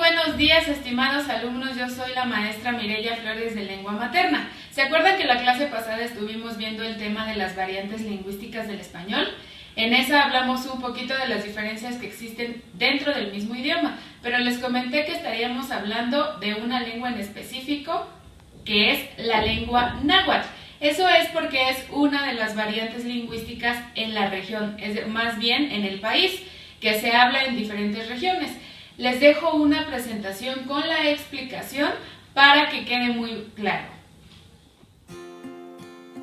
buenos días, estimados alumnos. Yo soy la maestra Mireya Flores de Lengua Materna. ¿Se acuerdan que la clase pasada estuvimos viendo el tema de las variantes lingüísticas del español? En esa hablamos un poquito de las diferencias que existen dentro del mismo idioma, pero les comenté que estaríamos hablando de una lengua en específico, que es la lengua náhuatl. Eso es porque es una de las variantes lingüísticas en la región, más bien en el país, que se habla en diferentes regiones. Les dejo una presentación con la explicación para que quede muy claro.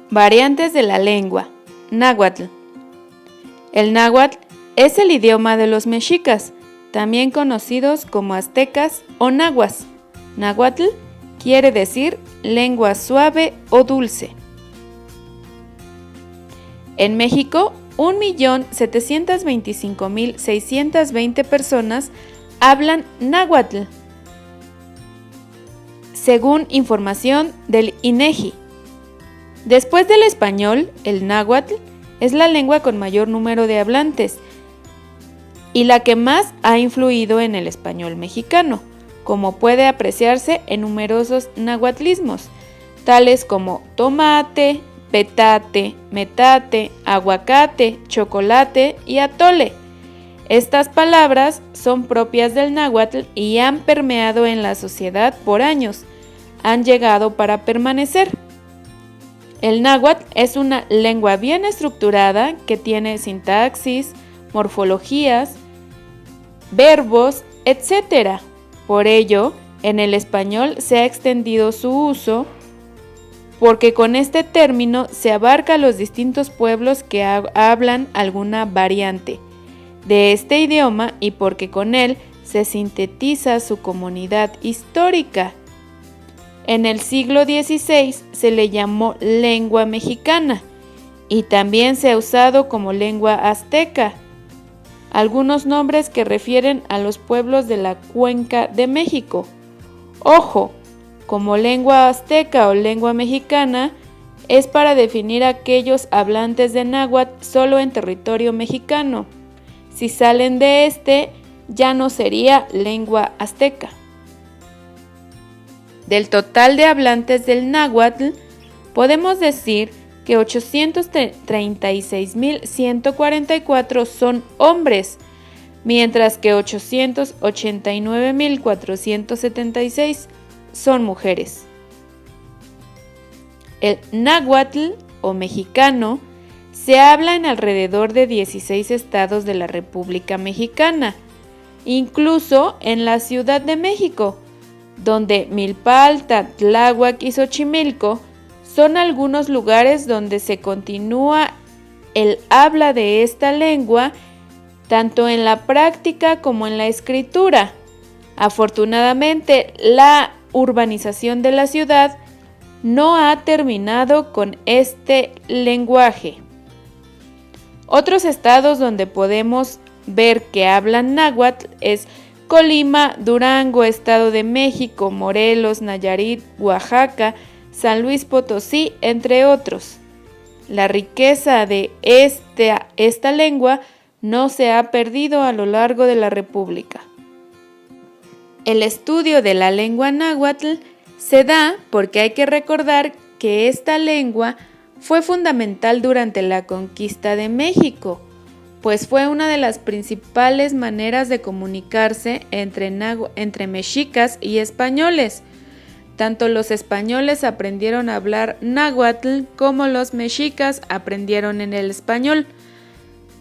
Variantes de la lengua náhuatl. El náhuatl es el idioma de los mexicas, también conocidos como aztecas o nahuas. Náhuatl quiere decir lengua suave o dulce. En México, 1.725.620 personas hablan náhuatl, según información del INEGI. Después del español, el náhuatl es la lengua con mayor número de hablantes y la que más ha influido en el español mexicano, como puede apreciarse en numerosos náhuatlismos, tales como tomate, petate, metate, aguacate, chocolate y atole. Estas palabras son propias del náhuatl y han permeado en la sociedad por años. Han llegado para permanecer. El náhuatl es una lengua bien estructurada que tiene sintaxis, morfologías, verbos, etc. Por ello, en el español se ha extendido su uso porque con este término se abarca los distintos pueblos que hablan alguna variante de este idioma y porque con él se sintetiza su comunidad histórica. En el siglo XVI se le llamó lengua mexicana y también se ha usado como lengua azteca. Algunos nombres que refieren a los pueblos de la Cuenca de México. Ojo, como lengua azteca o lengua mexicana es para definir a aquellos hablantes de náhuatl solo en territorio mexicano. Si salen de este, ya no sería lengua azteca. Del total de hablantes del náhuatl, podemos decir que 836.144 son hombres, mientras que 889.476 son mujeres. El náhuatl o mexicano se habla en alrededor de 16 estados de la República Mexicana, incluso en la Ciudad de México, donde Milpalta, Tláhuac y Xochimilco son algunos lugares donde se continúa el habla de esta lengua, tanto en la práctica como en la escritura. Afortunadamente, la urbanización de la ciudad no ha terminado con este lenguaje. Otros estados donde podemos ver que hablan náhuatl es Colima, Durango, Estado de México, Morelos, Nayarit, Oaxaca, San Luis Potosí, entre otros. La riqueza de esta lengua no se ha perdido a lo largo de la República. El estudio de la lengua náhuatl se da porque hay que recordar que esta lengua fue fundamental durante la conquista de México, pues fue una de las principales maneras de comunicarse entre mexicas y españoles. Tanto los españoles aprendieron a hablar náhuatl como los mexicas aprendieron en el español.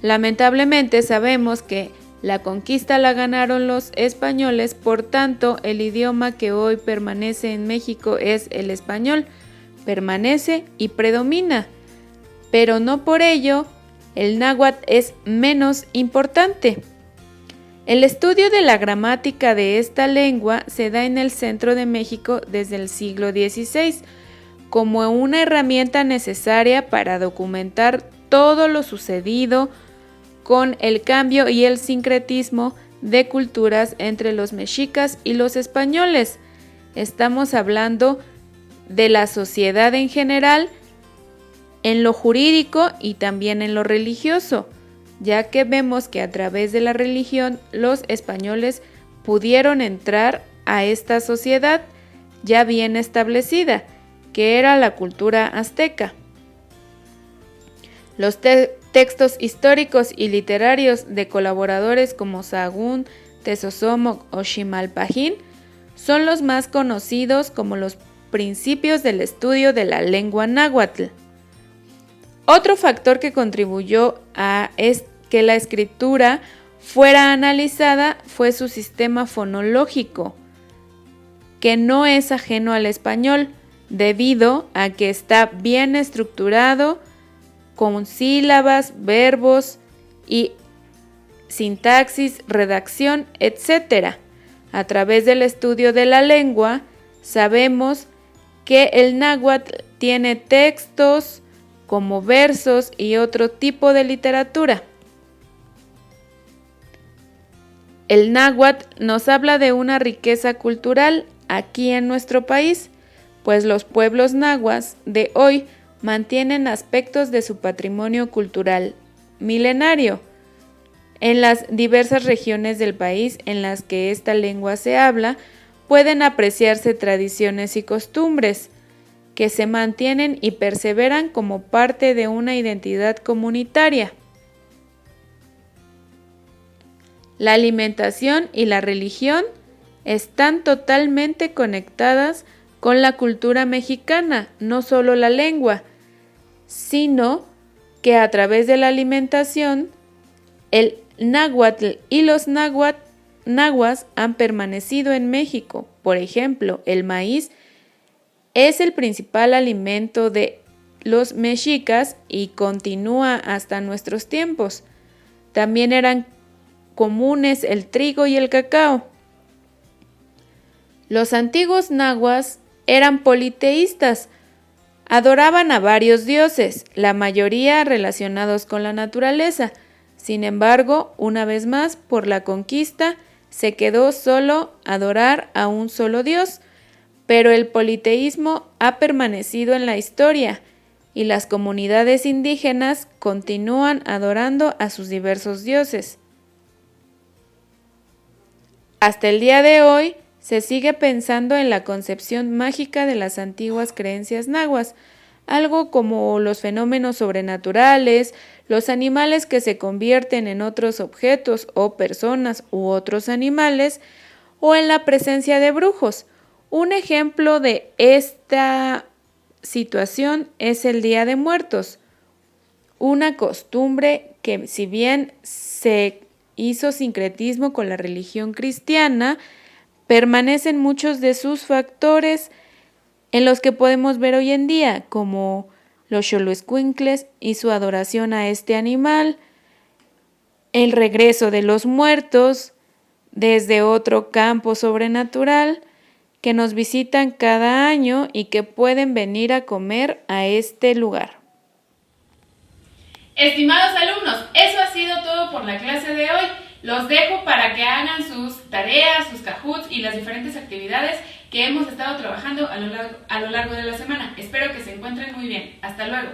Lamentablemente sabemos que la conquista la ganaron los españoles, por tanto el idioma que hoy permanece en México es el español. Permanece y predomina, pero no por ello el náhuatl es menos importante. El estudio de la gramática de esta lengua se da en el centro de México desde el siglo XVI como una herramienta necesaria para documentar todo lo sucedido con el cambio y el sincretismo de culturas entre los mexicas y los españoles. Estamos hablando de la sociedad en general, en lo jurídico y también en lo religioso, ya que vemos que a través de la religión los españoles pudieron entrar a esta sociedad ya bien establecida, que era la cultura azteca. Los textos históricos y literarios de colaboradores como Sahagún, Tezosomoc o Ximalpajín son los más conocidos como los principios del estudio de la lengua náhuatl. Otro factor que contribuyó a que la escritura fuera analizada fue su sistema fonológico, que no es ajeno al español, debido a que está bien estructurado con sílabas, verbos y sintaxis, redacción, etc. A través del estudio de la lengua, sabemos que el náhuatl tiene textos como versos y otro tipo de literatura. El náhuatl nos habla de una riqueza cultural aquí en nuestro país, pues los pueblos nahuas de hoy mantienen aspectos de su patrimonio cultural milenario. En las diversas regiones del país en las que esta lengua se habla, pueden apreciarse tradiciones y costumbres que se mantienen y perseveran como parte de una identidad comunitaria. La alimentación y la religión están totalmente conectadas con la cultura mexicana, no solo la lengua, sino que a través de la alimentación, el náhuatl y los nahuas han permanecido en México. Por ejemplo, el maíz es el principal alimento de los mexicas y continúa hasta nuestros tiempos. También eran comunes el trigo y el cacao. Los antiguos nahuas eran politeístas, adoraban a varios dioses, la mayoría relacionados con la naturaleza. Sin embargo, una vez más, por la conquista, se quedó solo adorar a un solo dios, pero el politeísmo ha permanecido en la historia y las comunidades indígenas continúan adorando a sus diversos dioses. Hasta el día de hoy, se sigue pensando en la concepción mágica de las antiguas creencias nahuas, algo como los fenómenos sobrenaturales, los animales que se convierten en otros objetos o personas u otros animales, o en la presencia de brujos. Un ejemplo de esta situación es el Día de Muertos, una costumbre que, si bien se hizo sincretismo con la religión cristiana, permanecen muchos de sus factores en los que podemos ver hoy en día, como los xoloescuincles y su adoración a este animal, el regreso de los muertos desde otro campo sobrenatural que nos visitan cada año y que pueden venir a comer a este lugar. Estimados alumnos, eso ha sido todo por la clase de hoy. Los dejo para que hagan sus tareas, sus cajuts y las diferentes actividades que hemos estado trabajando a lo largo de la semana. Espero que se encuentren muy bien. Hasta luego.